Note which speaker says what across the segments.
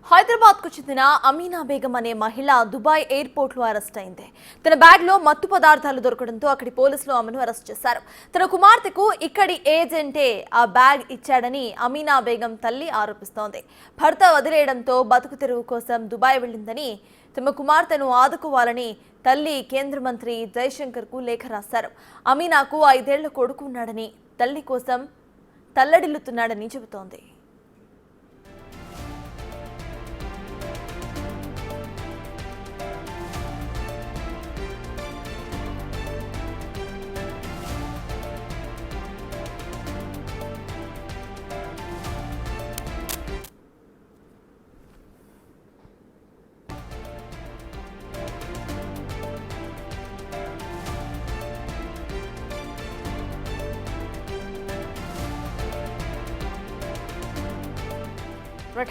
Speaker 1: హైదరాబాద్ కు చెందిన అమీనా బేగం అనే మహిళ దుబాయ్ ఎయిర్పోర్ట్ లో అరెస్ట్ అయింది. తన బ్యాగ్ లో మత్తు పదార్థాలు దొరకడంతో అక్కడి పోలీసులు ఆమెను అరెస్ట్ చేశారు. తన కుమార్తెకు ఇక్కడి ఏజెంటే ఆ బ్యాగ్ ఇచ్చాడని అమీనా బేగం తల్లి ఆరోపిస్తోంది. భర్త వదిలేయడంతో బతుకు తెరువు కోసం దుబాయ్ వెళ్లిందని, తమ కుమార్తెను ఆదుకోవాలని తల్లి కేంద్ర మంత్రి జైశంకర్ కు లేఖ రాశారు. అమీనాకు 5 ఏళ్ల కొడుకు ఉన్నాడని, తల్లి కోసం తల్లడిల్లుతున్నాడని చెబుతోంది.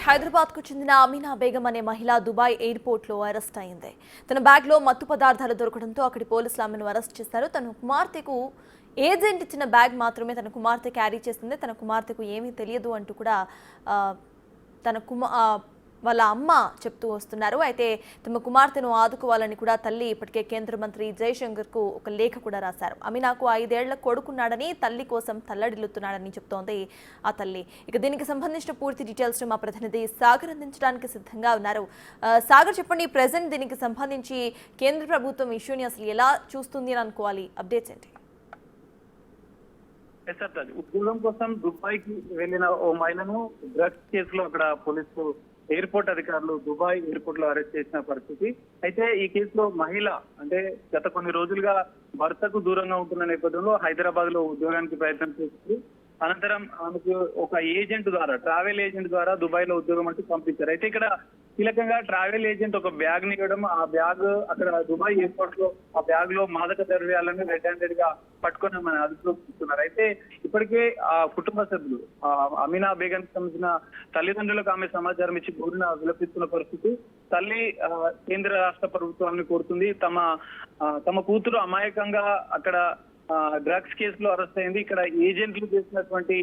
Speaker 1: హైదరాబాద్ కు చెందిన అమీనా బేగం అనే మహిళ దుబాయ్ ఎయిర్పోర్ట్ లో అరెస్ట్ అయింది. తన బ్యాగ్ లో మత్తు పదార్థాలు దొరకడంతో అక్కడి పోలీసులు ఆమెను అరెస్ట్ చేశారు. తన కుమార్తెకు ఏజెంట్ ఇచ్చిన బ్యాగ్ మాత్రమే తన కుమార్తె క్యారీ చేస్తుంది. తన కుమార్తెకు ఏమీ తెలియదు అంటూ కూడా వాళ్ళ అమ్మ చెప్తూ వస్తున్నారు. అయితే తమ కుమార్తెను ఆదుకోవాలని కూడా తల్లి ఇప్పటికే కేంద్ర మంత్రి జైశంకర్ కు ఒక లేఖ కూడా రాశారు. అమీనాకు 5 ఏళ్ల కొడుకున్నాడని, తల్లి కోసం తల్లడిల్లుతున్నాడని చెప్తోంది ఆ తల్లి. ఇక దీనికి సంబంధించిన పూర్తి డీటెయిల్స్ మా ప్రతినిధి సాగర్ అందించడానికి సిద్ధంగా ఉన్నారు. సాగర్, చెప్పండి, ప్రెసెంట్ దీనికి సంబంధించి కేంద్ర ప్రభుత్వం ఇష్యూని అసలు ఎలా చూస్తుంది అని అనుకోవాలి? అప్డేట్స్ ఏంటి?
Speaker 2: ఉద్యోగం కోసం దుబాయ్ కి వెళ్లిన ఓ మహిళను డ్రగ్స్ కేసులో అక్కడ పోలీసులు ఎయిర్పోర్ట్ అధికారులు దుబాయ్ ఎయిర్పోర్ట్ లో అరెస్ట్ చేసిన పరిస్థితి. అయితే ఈ కేసులో మహిళ అంటే గత కొన్ని రోజులుగా భర్తకు దూరంగా ఉంటున్న నేపథ్యంలో హైదరాబాద్ లో ఉద్యోగానికి ప్రయత్నం చేస్తుంది. అనంతరం ఆమెకు ఒక ఏజెంట్ ద్వారా, ట్రావెల్ ఏజెంట్ ద్వారా దుబాయ్ లో ఉద్యోగం అంటూ పంపించారు. అయితే ఇక్కడ కీలకంగా ట్రావెల్ ఏజెంట్ ఒక బ్యాగ్ ని ఇవ్వడం, ఆ బ్యాగ్ అక్కడ దుబాయ్ ఎయిర్పోర్ట్ లో ఆ బ్యాగ్ లో మాదక ద్రవ్యాలను రెడ్ హ్యాండెడ్ గా పట్టుకొని మన అదుపులోకి తీసుకున్నారు. అయితే ఇప్పటికే ఆ కుటుంబ సభ్యులు అమీనా బేగం సంబంధించిన తల్లిదండ్రులకు ఆమె సమాచారం ఇచ్చి గోరున విలపిస్తున్న పరిస్థితి. తల్లి కేంద్ర రాష్ట్ర ప్రభుత్వాన్ని కోరుతుంది. తమ కూతురు అమాయకంగా అక్కడ డ్రగ్స్ కేసులో అరెస్ట్ అయింది. ఇక్కడ ఏజెంట్లు చేసినటువంటి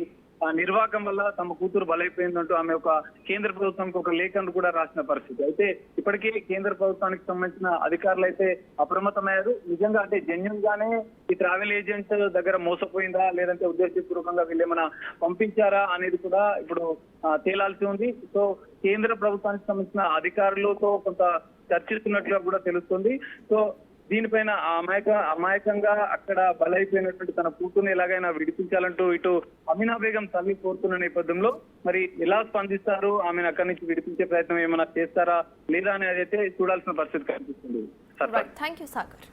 Speaker 2: నిర్వాహకం వల్ల తమ కూతురు బలైపోయిందంటూ ఆమె ఒక కేంద్ర ప్రభుత్వానికి ఒక లేఖను కూడా రాసిన పరిస్థితి. అయితే ఇప్పటికే కేంద్ర ప్రభుత్వానికి సంబంధించిన అధికారులు అయితే అప్రమత్తమయ్యారు. నిజంగా అంటే జెన్యున్ గానే ఈ ట్రావెల్ ఏజెంట్ దగ్గర మోసపోయిందా, లేదంటే ఉద్దేశపూర్వకంగా వీళ్ళేమైనా పంపించారా అనేది కూడా ఇప్పుడు తేలాల్సి ఉంది. సో కేంద్ర ప్రభుత్వానికి సంబంధించిన అధికారులతో కొంత చర్చిస్తున్నట్లుగా కూడా తెలుస్తుంది. సో దీనిపైన అమాయకంగా అక్కడ బలైపోయినటువంటి తన కూతుర్ని ఎలాగైనా విడిపించాలంటూ ఇటు అమీనా బేగం తల్లి కోరుతున్న నేపథ్యంలో మరి ఎలా స్పందిస్తారు, ఆమెను అక్కడి నుంచి విడిపించే ప్రయత్నం ఏమైనా చేస్తారా లేదా అనేది అయితే చూడాల్సిన పరిస్థితి కనిపిస్తుంది.
Speaker 1: Thank you Sagar.